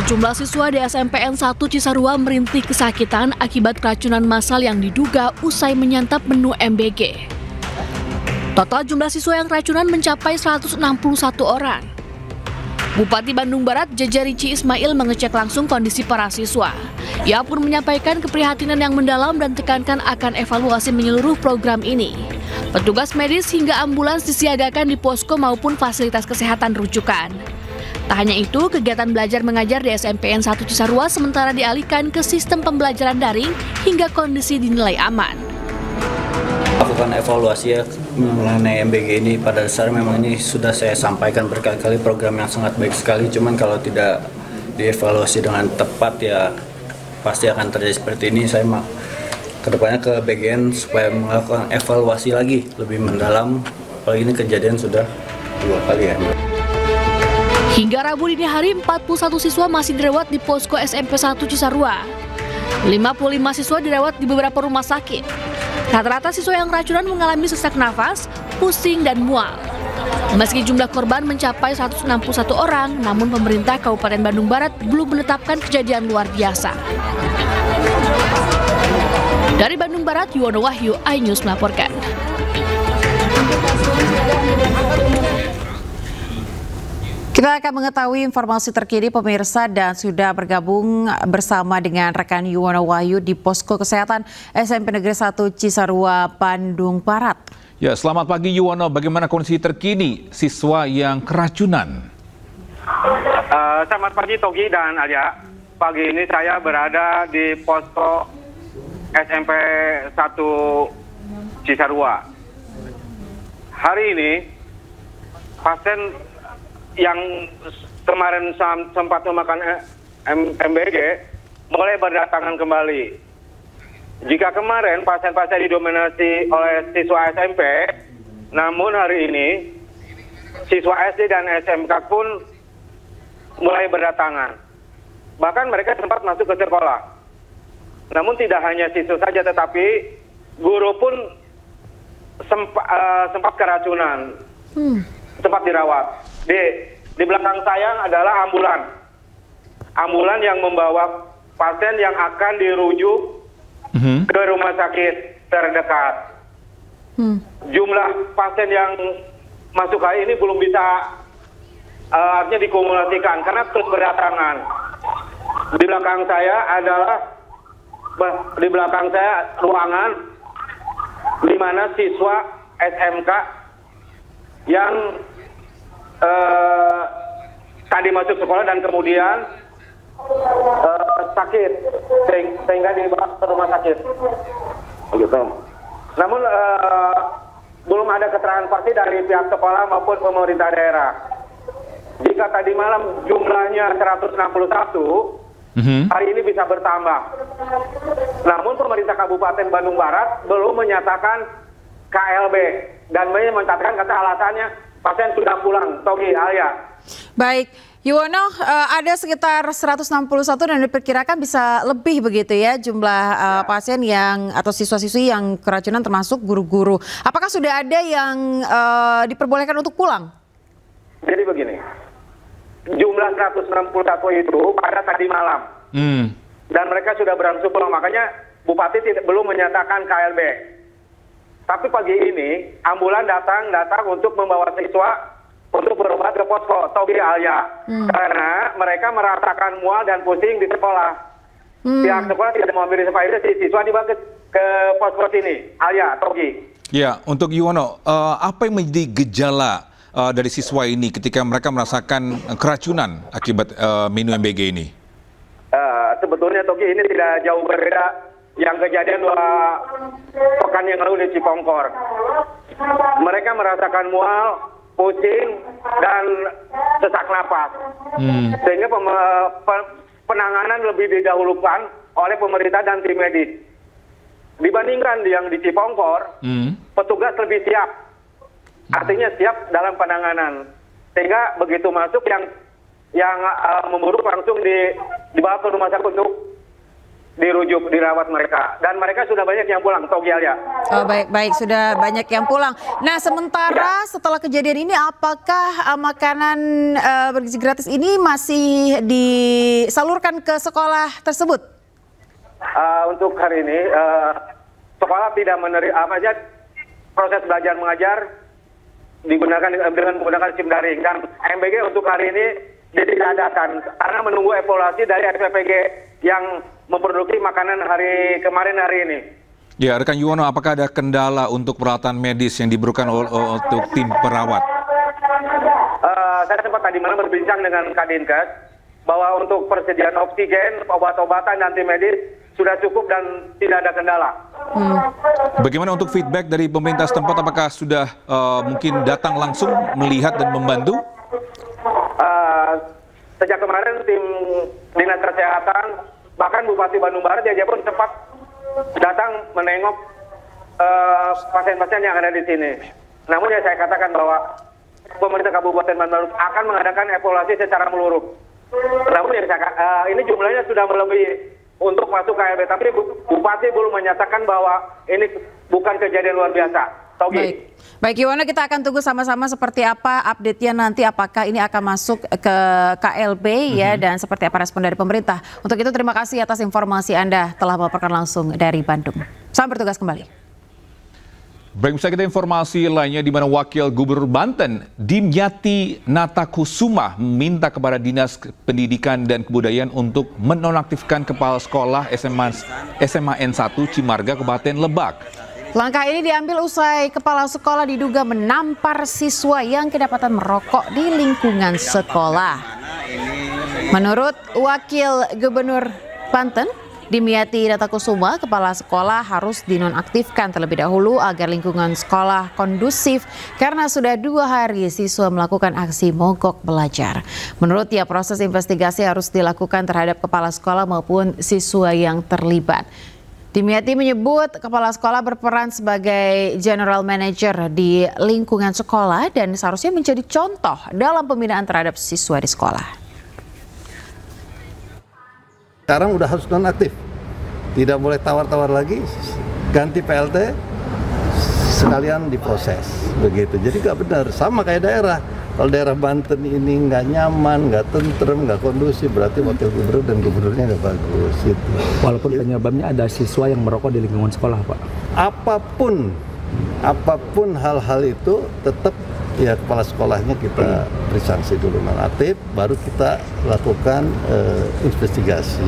Sejumlah siswa di SMPN 1 Cisarua merintih kesakitan akibat keracunan massal yang diduga usai menyantap menu MBG. Total jumlah siswa yang keracunan mencapai 161 orang. Bupati Bandung Barat Jaja Rici Ismail mengecek langsung kondisi para siswa. Ia pun menyampaikan keprihatinan yang mendalam dan tekankan akan evaluasi menyeluruh program ini. Petugas medis hingga ambulans disiagakan di posko maupun fasilitas kesehatan rujukan. Tak hanya itu, kegiatan belajar mengajar di SMPN 1 Cisarua sementara dialihkan ke sistem pembelajaran daring hingga kondisi dinilai aman. Lakukan evaluasi ya mengenai MBG ini, pada dasarnya memang ini sudah saya sampaikan berkali-kali, program yang sangat baik sekali, cuman kalau tidak dievaluasi dengan tepat ya pasti akan terjadi seperti ini. Saya kedepannya ke BGN supaya melakukan evaluasi lagi lebih mendalam, apalagi ini kejadian sudah 2 kali ya. Hingga Rabu dini hari, 41 siswa masih dirawat di posko SMP 1 Cisarua. 55 siswa dirawat di beberapa rumah sakit. Rata-rata siswa yang keracunan mengalami sesak nafas, pusing, dan mual. Meski jumlah korban mencapai 161 orang, namun pemerintah Kabupaten Bandung Barat belum menetapkan kejadian luar biasa. Dari Bandung Barat, Yuwono Wahyu, iNews melaporkan. Kita akan mengetahui informasi terkini pemirsa dan sudah bergabung bersama dengan rekan Yuwono Wahyu di Posko Kesehatan SMP Negeri 1 Cisarua, Bandung Barat. Ya, selamat pagi Yuwono. Bagaimana kondisi terkini siswa yang keracunan? Selamat pagi Togi dan Alia. Pagi ini saya berada di Posko SMP 1 Cisarua. Hari ini pasien yang kemarin sempat memakan MBG mulai berdatangan kembali. Jika kemarin pasien-pasien didominasi oleh siswa SMP, namun hari ini siswa SD dan SMK pun mulai berdatangan. Bahkan mereka sempat masuk ke sekolah. Namun tidak hanya siswa saja, tetapi guru pun sempat keracunan, sempat dirawat. Di belakang saya adalah ambulan yang membawa pasien yang akan dirujuk ke rumah sakit terdekat. Jumlah pasien yang masuk hari ini belum bisa artinya dikumulasikan karena terus berdatangan. Di belakang saya ruangan di mana siswa SMK yang tadi masuk sekolah dan kemudian sakit sehingga dibawa ke rumah sakit. Begitu. Namun belum ada keterangan pasti dari pihak sekolah maupun pemerintah daerah. Jika tadi malam jumlahnya 161, hari ini bisa bertambah. Namun pemerintah Kabupaten Bandung Barat belum menyatakan KLB dan menyatakan kata alasannya pasien sudah pulang. Togi, Alia. Baik, Yuwono, ada sekitar 161 dan diperkirakan bisa lebih begitu ya jumlah pasien yang atau siswa-siswi yang keracunan termasuk guru-guru. Apakah sudah ada yang diperbolehkan untuk pulang? Jadi begini, jumlah 161 itu pada tadi malam. Dan mereka sudah berangsur pulang, makanya Bupati belum menyatakan KLB. Tapi pagi ini ambulan datang untuk membawa siswa untuk berobat ke posko Togi, Alia. Karena mereka merasakan mual dan pusing di sekolah. Pihak sekolah tidak mau ambil siswa dibawa ke posko sini, Alia, Togi. Ya, untuk Yuwono, apa yang menjadi gejala dari siswa ini ketika mereka merasakan keracunan akibat menu MBG ini? Sebetulnya Togi ini tidak jauh berbeda yang kejadian 2 pekan yang lalu di Cipongkor. Mereka merasakan mual, pusing, dan sesak napas. Sehingga penanganan lebih didahulukan oleh pemerintah dan tim medis. Dibandingkan yang di Cipongkor, petugas lebih siap. Artinya siap dalam penanganan. Sehingga begitu masuk yang memburuk langsung dibawa ke rumah sakit untuk dirujuk, dirawat mereka. Dan mereka sudah banyak yang pulang, Togi Alia. Oh, baik, sudah banyak yang pulang. Nah, sementara setelah kejadian ini, apakah makanan bergizi gratis ini masih disalurkan ke sekolah tersebut? Untuk hari ini, sekolah tidak menerima proses belajar mengajar digunakan dengan menggunakan SIM daring, dan MBG untuk hari ini ditiadakan karena menunggu evaluasi dari SPPG yang memproduksi makanan hari ini. Ya, rekan Yuwono, apakah ada kendala untuk peralatan medis yang diberikan untuk tim perawat? Saya sempat tadi malam berbincang dengan Kadinkes bahwa untuk persediaan oksigen, obat-obatan, dan tim medis sudah cukup dan tidak ada kendala. Bagaimana untuk feedback dari pemerintah setempat? Apakah sudah mungkin datang langsung melihat dan membantu? Sejak kemarin tim Dinas Kesehatan, bahkan Bupati Bandung Barat dia pun sempat datang menengok pasien-pasien yang ada di sini. Namun ya saya katakan bahwa pemerintah Kabupaten Bandung akan mengadakan evaluasi secara menyeluruh. Namun ya ini jumlahnya sudah melebihi untuk masuk KLB, tapi Bupati belum menyatakan bahwa ini bukan kejadian luar biasa. Baik Yuwono, kita akan tunggu sama-sama seperti apa update-nya nanti, apakah ini akan masuk ke KLB ya, dan seperti apa respon dari pemerintah. Untuk itu terima kasih atas informasi Anda telah melaporkan langsung dari Bandung. Selamat bertugas kembali. Baik, kita informasi lainnya di mana Wakil Gubernur Banten, Dimyati Natakusuma, meminta kepada Dinas Pendidikan dan Kebudayaan untuk menonaktifkan Kepala Sekolah SMA N1 Cimarga Kabupaten Lebak. Langkah ini diambil usai kepala sekolah diduga menampar siswa yang kedapatan merokok di lingkungan sekolah. Menurut Wakil Gubernur Banten, Dimyati Natakusuma, kepala sekolah harus dinonaktifkan terlebih dahulu agar lingkungan sekolah kondusif karena sudah 2 hari siswa melakukan aksi mogok belajar. Menurutnya proses investigasi harus dilakukan terhadap kepala sekolah maupun siswa yang terlibat. Dimyati menyebut kepala sekolah berperan sebagai general manager di lingkungan sekolah dan seharusnya menjadi contoh dalam pembinaan terhadap siswa di sekolah. Sekarang udah harus nonaktif, tidak boleh tawar-tawar lagi, ganti PLT sekalian diproses begitu. Jadi nggak benar, sama kayak daerah. Kalau daerah Banten ini nggak nyaman, nggak tentrem, nggak kondusif, berarti wakil gubernur dan gubernurnya nggak bagus. Gitu. Walaupun penyebabnya ada siswa yang merokok di lingkungan sekolah, Pak. Apapun hal-hal itu tetap ya kepala sekolahnya kita beri sanksi dulu nonaktif, baru kita lakukan investigasi.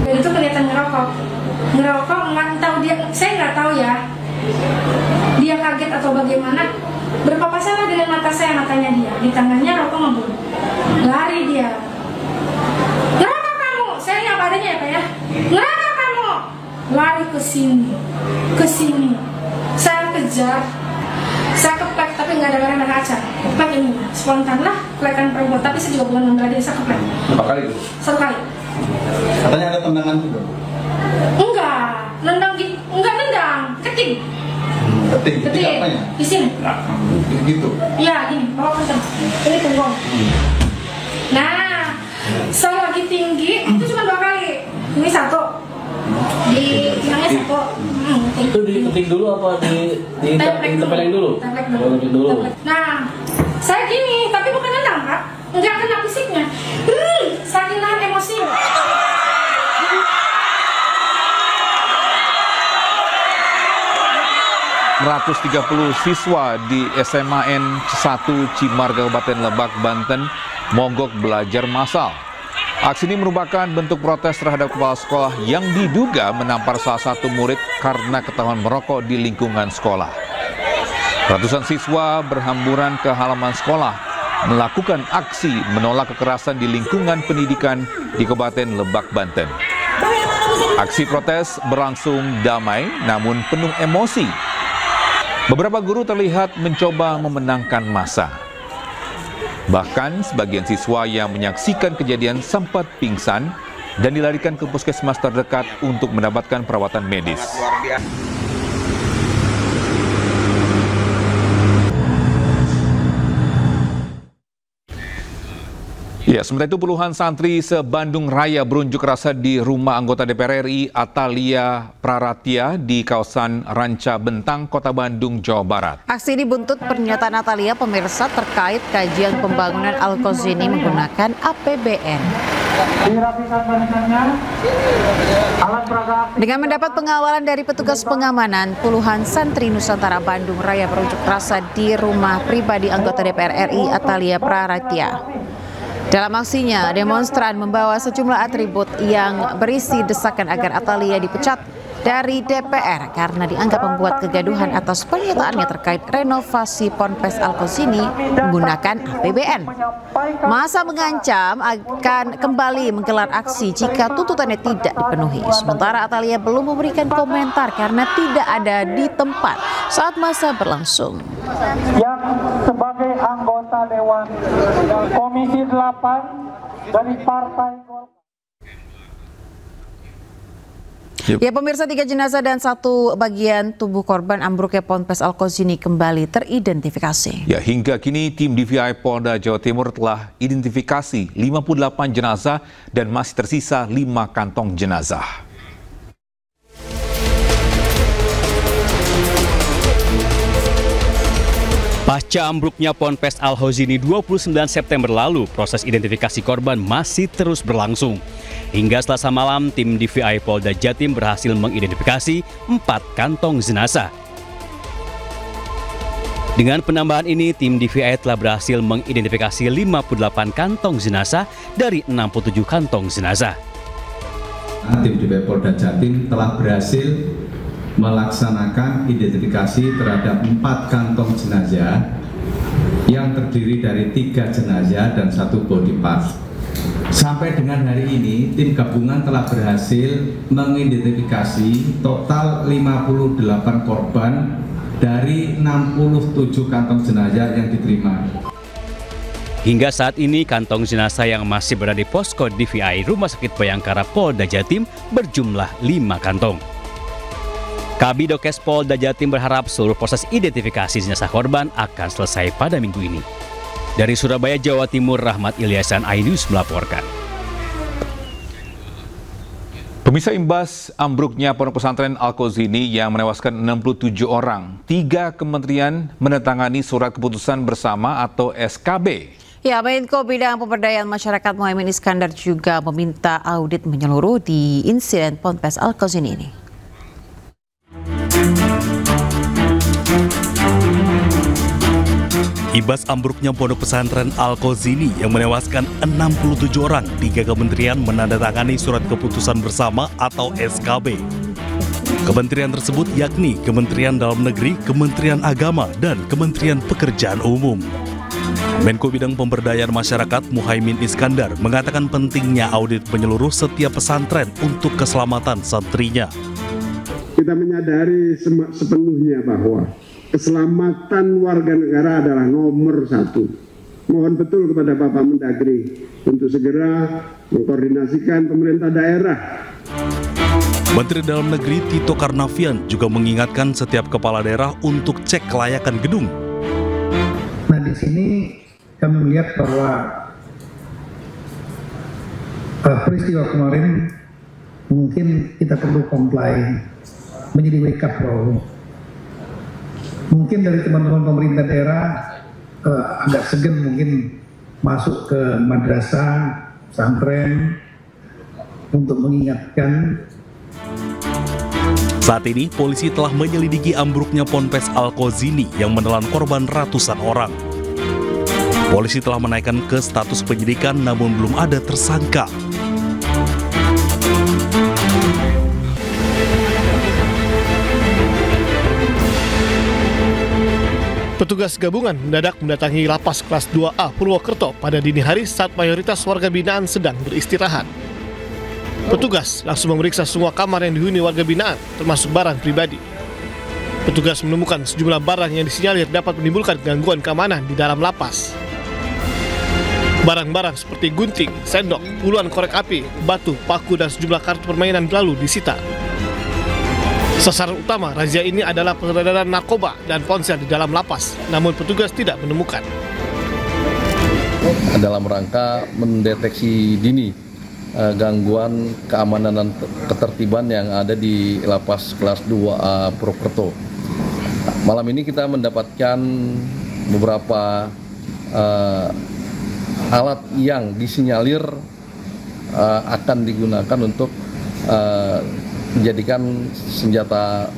Dan itu kelihatan ngerokok nggak tahu dia, saya nggak tahu ya. Dia kaget atau bagaimana? Berpapasan dengan mata saya, matanya dia. Di tangannya rokok ngebul. Lari dia. Ngerokok kamu! Saya yang padanya ya Pak ya. Ngerokok kamu! Lari ke sini. Saya kejar. Saya keplek, tapi nggak ada rem kaca. Keplek ini. Spontan lah, keplekan perempuan. Tapi saya juga bukan memberani, saya keplek. Berapa kali itu? 1 kali. Katanya ada tendangan juga? Enggak. Nendang. Keting. Keting apanya? Di sini. Nah, gitu. Iya, gini, bawa kencang. Ini punggung. Nah, saya lagi tinggi, itu cuma 2 kali. Ini 1. Di pinggangnya 1. Itu diketik dulu apa ditempelin dulu? Tempelin dulu. Nah, saya gini, tapi bukan nendang, Pak. Enggak kena fisiknya. Saking nahan emosi. 130 siswa di SMA N1 Cimarga Kabupaten Lebak, Banten mogok belajar massal. Aksi ini merupakan bentuk protes terhadap kepala sekolah yang diduga menampar salah satu murid karena ketahuan merokok di lingkungan sekolah. Ratusan siswa berhamburan ke halaman sekolah melakukan aksi menolak kekerasan di lingkungan pendidikan di Kabupaten Lebak, Banten. Aksi protes berlangsung damai namun penuh emosi. Beberapa guru terlihat mencoba memenangkan massa. Bahkan sebagian siswa yang menyaksikan kejadian sempat pingsan dan dilarikan ke puskesmas terdekat untuk mendapatkan perawatan medis. Ya, sementara itu puluhan santri se-Bandung Raya berunjuk rasa di rumah anggota DPR RI Atalia Praratia di kawasan Ranca Bentang, Kota Bandung, Jawa Barat. Aksi ini buntut pernyataan Atalia pemirsa terkait kajian pembangunan Al-Qazini menggunakan APBN. Dengan mendapat pengawalan dari petugas pengamanan, puluhan santri Nusantara Bandung Raya berunjuk rasa di rumah pribadi anggota DPR RI Atalia Praratia. Dalam aksinya, demonstran membawa sejumlah atribut yang berisi desakan agar Atalia dipecat dari DPR karena dianggap membuat kegaduhan atas pernyataannya terkait renovasi Ponpes Al-Qazini menggunakan APBN. Massa mengancam akan kembali menggelar aksi jika tuntutannya tidak dipenuhi. Sementara Atalia belum memberikan komentar karena tidak ada di tempat saat massa berlangsung. Yang sebagai anggota Dewan Komisi 8 dari Partai Golkar. Ya pemirsa, 3 jenazah dan 1 bagian tubuh korban ambruknya Ponpes Al-Qazini kembali teridentifikasi. Ya, hingga kini tim DVI Polda Jawa Timur telah identifikasi 58 jenazah dan masih tersisa 5 kantong jenazah. Pasca ambruknya Ponpes Al-Qazini 29 September lalu, proses identifikasi korban masih terus berlangsung. Hingga Selasa malam, tim DVI Polda Jatim berhasil mengidentifikasi 4 kantong jenazah. Dengan penambahan ini, tim DVI telah berhasil mengidentifikasi 58 kantong jenazah dari 67 kantong jenazah. Tim DVI Polda Jatim telah berhasil melaksanakan identifikasi terhadap 4 kantong jenazah yang terdiri dari 3 jenazah dan 1 body part. Sampai dengan hari ini, tim gabungan telah berhasil mengidentifikasi total 58 korban dari 67 kantong jenazah yang diterima. Hingga saat ini, kantong jenazah yang masih berada di posko DVI Rumah Sakit Bayangkara Polda Jatim berjumlah 5 kantong. Kabidokes Polda Jatim berharap seluruh proses identifikasi jenazah korban akan selesai pada minggu ini. Dari Surabaya, Jawa Timur, Rahmat Ilyasan, iNews melaporkan. Pemirsa, imbas ambruknya Pondok Pesantren Al-Qazini yang menewaskan 67 orang, 3 kementerian menandatangani surat keputusan bersama atau SKB. Ya, Menko Bidang Pemberdayaan Masyarakat Muhaimin Iskandar juga meminta audit menyeluruh di insiden Ponpes Al-Qazini ini. Imbas ambruknya Pondok Pesantren Al-Qazini yang menewaskan 67 orang, 3 kementerian menandatangani surat keputusan bersama atau SKB. Kementerian tersebut yakni Kementerian Dalam Negeri, Kementerian Agama, dan Kementerian Pekerjaan Umum. Menko Bidang Pemberdayaan Masyarakat Muhaimin Iskandar mengatakan pentingnya audit menyeluruh setiap pesantren untuk keselamatan santrinya. Kita menyadari sepenuhnya bahwa keselamatan warga negara adalah nomor 1. Mohon betul kepada Bapak Mendagri untuk segera mengkoordinasikan pemerintah daerah. Menteri Dalam Negeri Tito Karnavian juga mengingatkan setiap kepala daerah untuk cek kelayakan gedung. Nah, di sini kami melihat bahwa peristiwa kemarin mungkin kita perlu comply, menjadi wake up call. Mungkin dari teman-teman pemerintah daerah agak segan mungkin masuk ke madrasah, pesantren untuk mengingatkan. Saat ini polisi telah menyelidiki ambruknya Ponpes Al-Qazini yang menelan korban ratusan orang. Polisi telah menaikkan ke status penyidikan namun belum ada tersangka. Petugas gabungan mendadak mendatangi lapas kelas 2A Purwokerto pada dini hari saat mayoritas warga binaan sedang beristirahat. Petugas langsung memeriksa semua kamar yang dihuni warga binaan, termasuk barang pribadi. Petugas menemukan sejumlah barang yang disinyalir dapat menimbulkan gangguan keamanan di dalam lapas. Barang-barang seperti gunting, sendok, puluhan korek api, batu, paku, dan sejumlah kartu permainan lalu disita. Sasaran utama razia ini adalah peredaran narkoba dan ponsel di dalam lapas, namun petugas tidak menemukan. dalam rangka mendeteksi dini gangguan keamanan dan ketertiban yang ada di lapas kelas 2A Purwokerto. Malam ini kita mendapatkan beberapa alat yang disinyalir akan digunakan untuk menjadikan senjata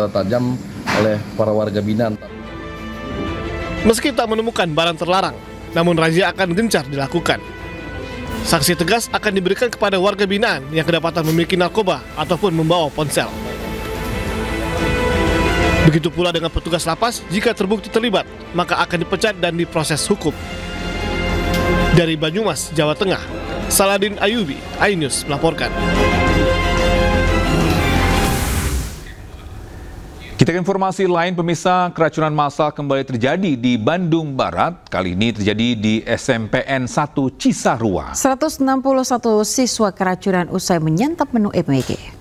tajam oleh para warga binaan. Meski tak menemukan barang terlarang, namun razia akan gencar dilakukan. Sanksi tegas akan diberikan kepada warga binaan yang kedapatan memiliki narkoba ataupun membawa ponsel. Begitu pula dengan petugas lapas, jika terbukti terlibat, maka akan dipecat dan diproses hukum. Dari Banyumas, Jawa Tengah, Saladin Ayubi, iNews melaporkan. Kita ke informasi lain, pemirsa, keracunan massal kembali terjadi di Bandung Barat. Kali ini terjadi di SMPN 1 Cisarua. 161 siswa keracunan usai menyantap menu MBG.